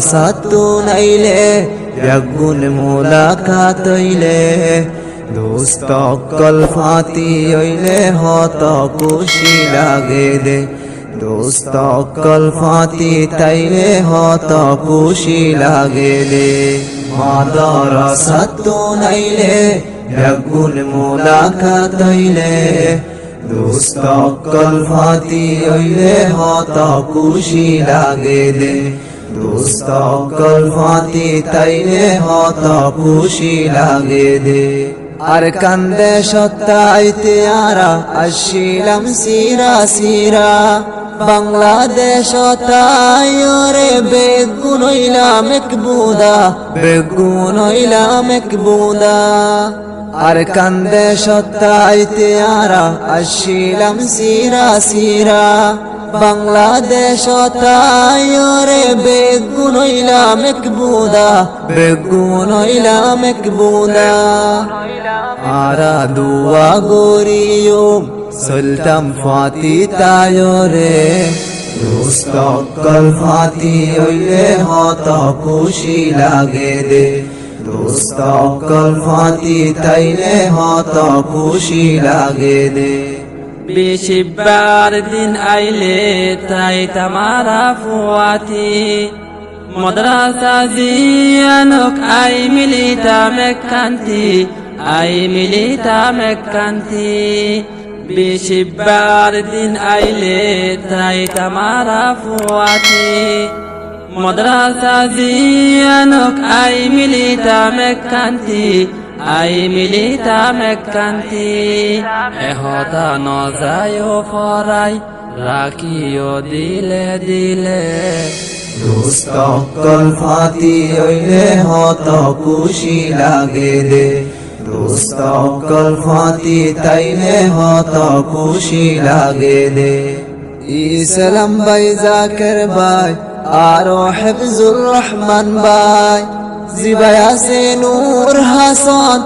সাতু নাইলে বেগুন মুলাকাত হইলে দোস্ত অক্কল ফাতি হইলে হত খুশি লাগে দে দোস্ত অক্কল ফাতি তাইলে হত খুশি লাগে দে মাদ্রাসাতু নাইলে বেগুন মুলাকাত হইলে দোস্ত অক্কল ফাতি হইলে হত খুশি লাগে দে দোস্ত অক্কল ফাতি তাইলে হত খুশি লাগে দে আর কান্দে সত্তাইতে আরা আসিলাম সিরা সিরা বাংলাদেশ তাইরে বেগুন হইলাম একবুদা বেগুন হইলাম একবুদা আর কান্দে সত্তাইতে আরা আসিলাম সিরা সিরা বাংলাদেশ তাইরে বেগুন হইলাম একবুদা বেগুন হইলাম একবুদা আরা দুয়া গরিও সুলতান ফাতি তাইরে দোস্ত অক্কল ফাতি হইলে হত খুশি লাগে দে দোস্ত অক্কল ফাতি তাইলে হত খুশি লাগে দে বেশিবার দিন আইলে তাই Tamara ফুয়াতি Madrasa জিয়ানক I Militão মেকান্তি I Militão মেকান্তি বেশিবার দিন আইলে তাই Tamara ফুয়াতি Madrasa জিয়ানক I Militão মেকান্তি I Militão মেকান্তি এহতা নজায়ো ফরাই রাখিও দিলে দিলে দোস্ত অক্কল ফাতি হইলে হত খুশি লাগে দে দোস্ত অক্কল ফাতি তাইলে হত খুশি লাগে দে ইসলাম ভাই জাকের ভাই আরো হিফজুর রহমান ভাই জিবাই আছে নূর হাসান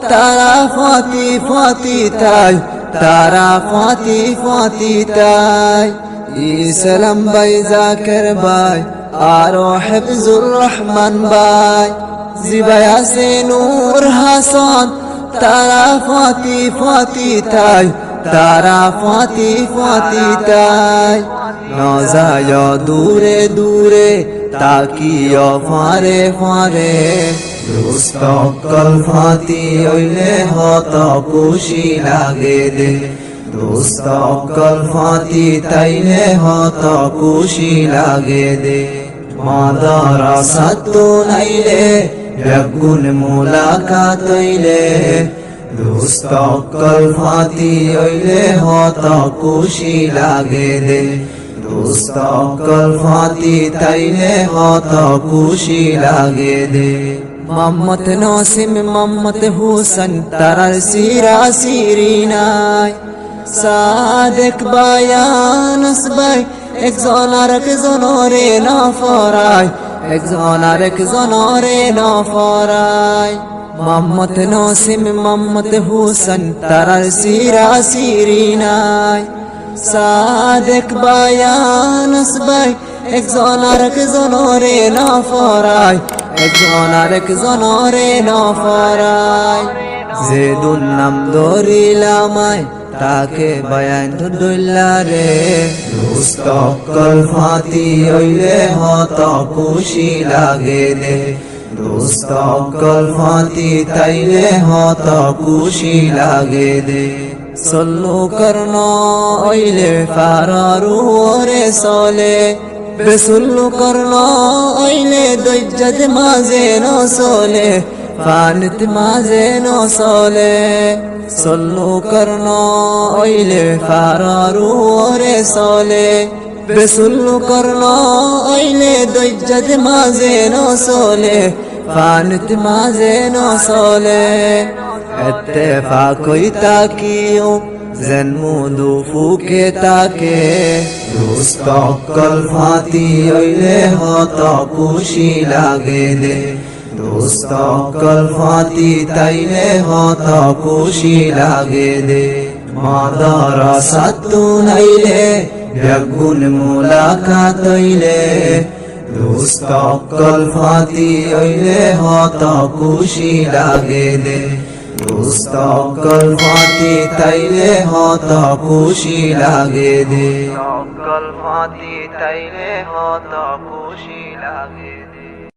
তারা ফাতি ফাতি তাই তারা ফাতি ফাতি তাই ইসলাম ভাই জাকের ভাই আরো হিফজুর রহমান ভাই জিবাই আছে নূর হাসান তারা ফাতি ফাতি তাই তারা ফাতি ফাতি তাই নজায় দূরে দূরে তাকিও ফারে ফারে দোস্ত অক্কল ফাতি হইলে হত খুশি লাগে দে দোস্ত অক্কল ফাতি তাইলে হত খুশি লাগে দে মাদ্রাসাতু নাইলে বেগুন মুলাকাত হইলে দোস্ত অক্কল ফাতি হইলে হত খুশি লাগে দে দোস্ত অক্কল ফাতি তাইলে হত খুশি লাগে দে মোহাম্মদ নাসিম মোহাম্মদ হুসেন তারার সিরা সিরিনাই সাদেক বায়ানস ভাই একজন আর একজনরে না ফরাই একজন আর একজনরে না ফরাই মোহাম্মদ নাসিম মোহাম্মদ হুসেন তারার সিরা সিরিনাই সাদেক বায়ানস ভাই একজন আর একজনরে না ফরাই একজন আর একজনরে না ফরাই যেদুন নাম ধরিলামাই তাকে বায়ান ধরলা রে দোস্ত অক্কল ফাতি হইলে হত খুশি লাগে দে দোস্ত অক্কল ফাতি তাইলে হত খুশি লাগে দে সল্লু করন হইলে ফারারু রে সলে বেসুল্লু করন হইলে দজ্জত মাঝে ন সলে ফানিত মাঝে ন সলে সল্লু করন হইলে ফারারু রে সলে বেসুল্লু করন হইলে দজ্জত মাঝে ন সলে ফানিত মাঝে ন সলে اتفاق کوئی تاکیو زنمودو فوکے تاکے دوست اکل فاتی اویلے ہوتا خوشی لاگے دے دوست اکل فاتی تائیلے ہوتا خوشی لاگے دے মাদ্রাসাতু নাইলে বেগুন মুলাকাত হইলে দোস্ত অক্কল ফাতি হইলে হত খুশি লাগে দে দোস্ত অক্কল ফাতি তাইলে হত খুশি লাগে দে অক্কল ফাতি তাইলে হত খুশি লাগে